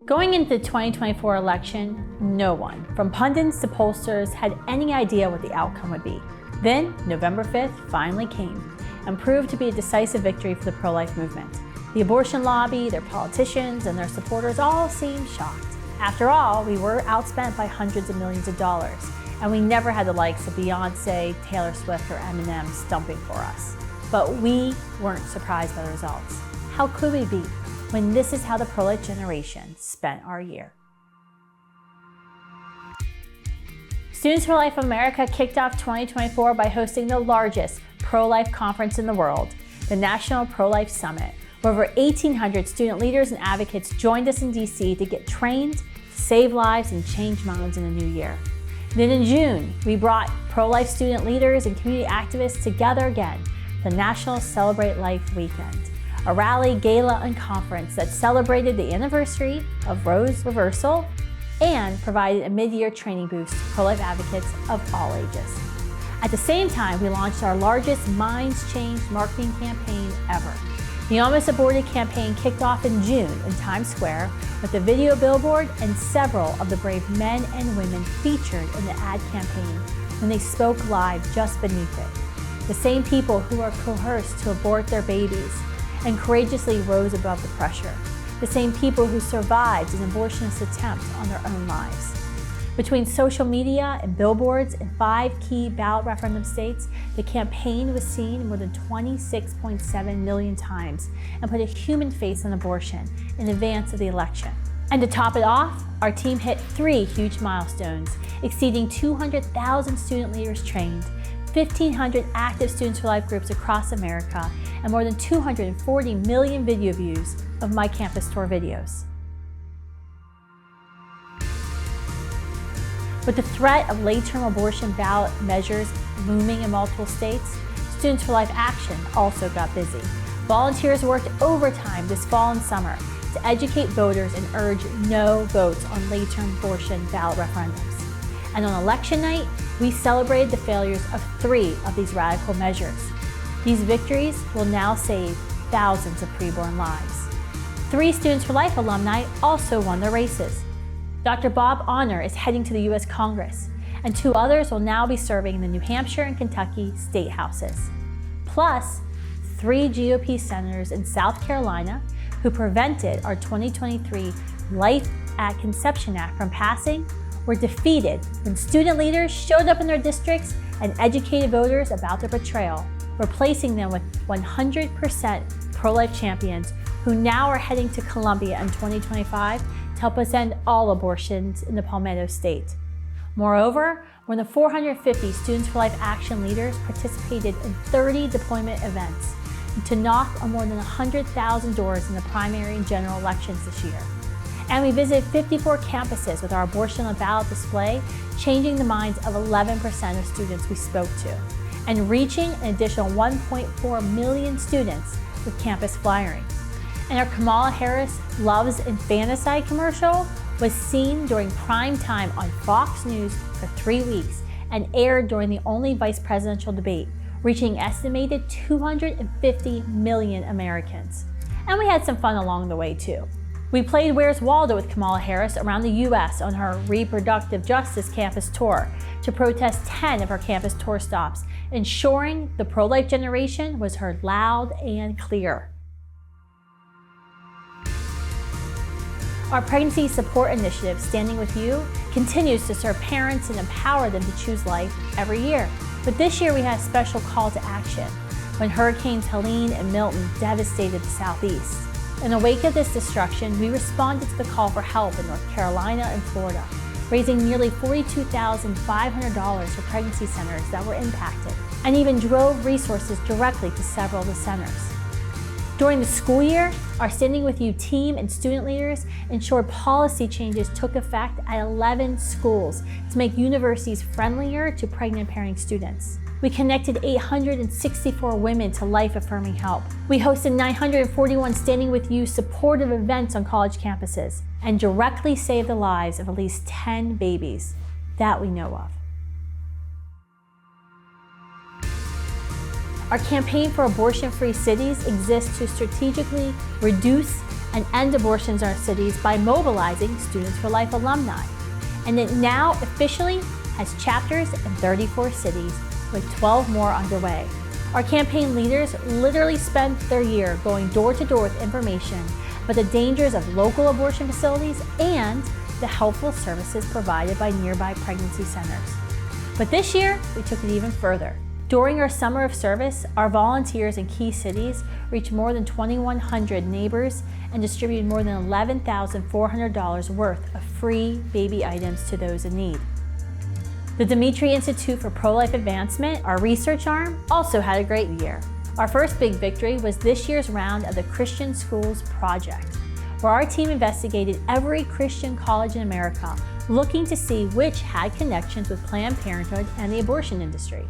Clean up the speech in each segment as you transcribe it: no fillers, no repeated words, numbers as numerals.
Going into the 2024 election, no one, from pundits to pollsters, had any idea what the outcome would be. Then, November 5th finally came and proved to be a decisive victory for the pro-life movement. The abortion lobby, their politicians, and their supporters all seemed shocked. After all, we were outspent by hundreds of millions of dollars, and we never had the likes of Beyonce, Taylor Swift, or Eminem stumping for us. But we weren't surprised by the results. How could we be, when this is how the pro-life generation spent our year? Students for Life America kicked off 2024 by hosting the largest pro-life conference in the world, the National Pro-Life Summit, where over 1,800 student leaders and advocates joined us in DC to get trained, to save lives, and change minds in the new year. Then in June, we brought pro-life student leaders and community activists together again for the National Celebrate Life Weekend, a rally, gala, and conference that celebrated the anniversary of Roe's reversal and provided a mid-year training boost to pro-life advocates of all ages. At the same time, we launched our largest Minds Changed marketing campaign ever. The Almost Aborted campaign kicked off in June in Times Square with a video billboard and several of the brave men and women featured in the ad campaign when they spoke live just beneath it. The same people who are coerced to abort their babies and courageously rose above the pressure. The same people who survived an abortionist attempt on their own lives. Between social media and billboards in 5 key ballot referendum states, the campaign was seen more than 26.7 million times and put a human face on abortion in advance of the election. And to top it off, our team hit 3 huge milestones, exceeding 200,000 student leaders trained, 1,500 active Students for Life groups across America, and more than 240 million video views of My Campus Tour videos. With the threat of late-term abortion ballot measures looming in multiple states, Students for Life Action also got busy. Volunteers worked overtime this fall and summer to educate voters and urge no votes on late-term abortion ballot referendums. And on election night, we celebrated the failures of 3 of these radical measures. These victories will now save thousands of preborn lives. 3 Students for Life alumni also won their races. Dr. Bob Honor is heading to the U.S. Congress, and 2 others will now be serving in the New Hampshire and Kentucky state houses. Plus, 3 GOP senators in South Carolina who prevented our 2023 Life at Conception Act from passing were defeated when student leaders showed up in their districts and educated voters about their betrayal, replacing them with 100% pro-life champions who now are heading to Columbia in 2025 to help us end all abortions in the Palmetto State. Moreover, more than 450 Students for Life Action leaders participated in 30 deployment events to knock on more than 100,000 doors in the primary and general elections this year. And we visited 54 campuses with our Abortion on the Ballot display, changing the minds of 11% of students we spoke to, and reaching an additional 1.4 million students with campus flyering. And our Kamala Harris Loves Infanticide commercial was seen during prime time on Fox News for 3 weeks and aired during the only vice presidential debate, reaching an estimated 250 million Americans. And we had some fun along the way too. We played Where's Waldo with Kamala Harris around the U.S. on her reproductive justice campus tour to protest 10 of her campus tour stops, ensuring the pro-life generation was heard loud and clear. Our pregnancy support initiative, Standing With You, continues to serve parents and empower them to choose life every year. But this year we had a special call to action when Hurricanes Helene and Milton devastated the Southeast. In the wake of this destruction, we responded to the call for help in North Carolina and Florida, raising nearly $42,500 for pregnancy centers that were impacted, and even drove resources directly to several of the centers. During the school year, our Standing With You team and student leaders ensured policy changes took effect at 11 schools to make universities friendlier to pregnant-pairing students. We connected 864 women to life-affirming help. We hosted 941 Standing With You supportive events on college campuses and directly saved the lives of at least 10 babies that we know of. Our campaign for abortion-free cities exists to strategically reduce and end abortions in our cities by mobilizing Students for Life alumni. And it now officially has chapters in 34 cities, with 12 more underway. Our campaign leaders literally spent their year going door to door with information about the dangers of local abortion facilities and the helpful services provided by nearby pregnancy centers. But this year, we took it even further. During our summer of service, our volunteers in key cities reached more than 2,100 neighbors and distributed more than $11,400 worth of free baby items to those in need. The Demetree Institute for Pro-Life Advancement, our research arm, also had a great year. Our first big victory was this year's round of the Christian Schools Project, where our team investigated every Christian college in America, looking to see which had connections with Planned Parenthood and the abortion industry.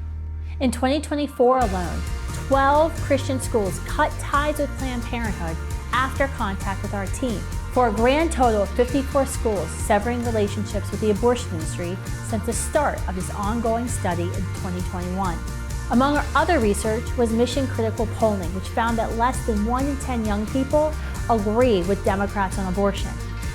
In 2024 alone, 12 Christian schools cut ties with Planned Parenthood after contact with our team, for a grand total of 54 schools severing relationships with the abortion industry since the start of this ongoing study in 2021. Among our other research was mission-critical polling, which found that less than 1 in 10 young people agree with Democrats on abortion.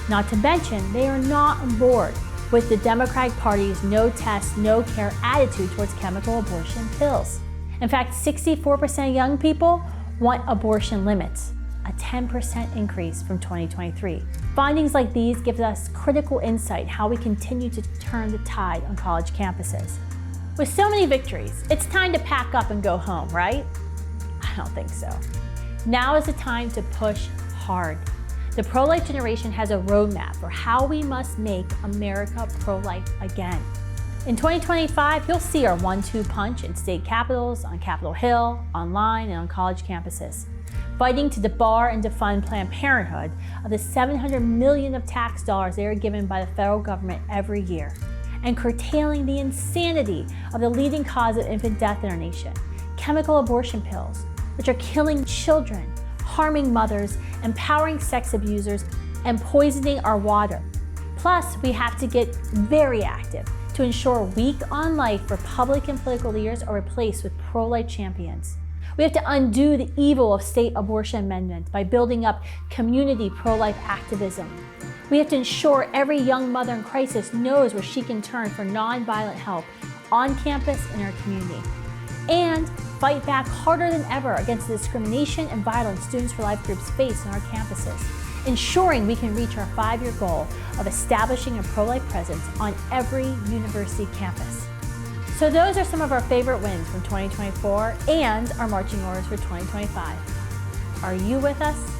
Not to mention, they are not on board with the Democratic Party's no test, no care attitude towards chemical abortion pills. In fact, 64% of young people want abortion limits, a 10% increase from 2023. Findings like these give us critical insight how we continue to turn the tide on college campuses. With so many victories, it's time to pack up and go home, right? I don't think so. Now is the time to push hard. The pro-life generation has a roadmap for how we must make America pro-life again. In 2025, you'll see our 1-2 punch in state capitals, on Capitol Hill, online, and on college campuses, fighting to debar and defund Planned Parenthood of the $700 million of tax dollars they are given by the federal government every year, and curtailing the insanity of the leading cause of infant death in our nation, chemical abortion pills, which are killing children, harming mothers, empowering sex abusers, and poisoning our water. Plus, we have to get very active to ensure weak on life Republican political leaders are replaced with pro-life champions. We have to undo the evil of state abortion amendments by building up community pro-life activism. We have to ensure every young mother in crisis knows where she can turn for nonviolent help on campus in our community. And fight back harder than ever against the discrimination and violence Students for Life groups face on our campuses, ensuring we can reach our 5-year goal of establishing a pro-life presence on every university campus. So those are some of our favorite wins from 2024 and our marching orders for 2025. Are you with us?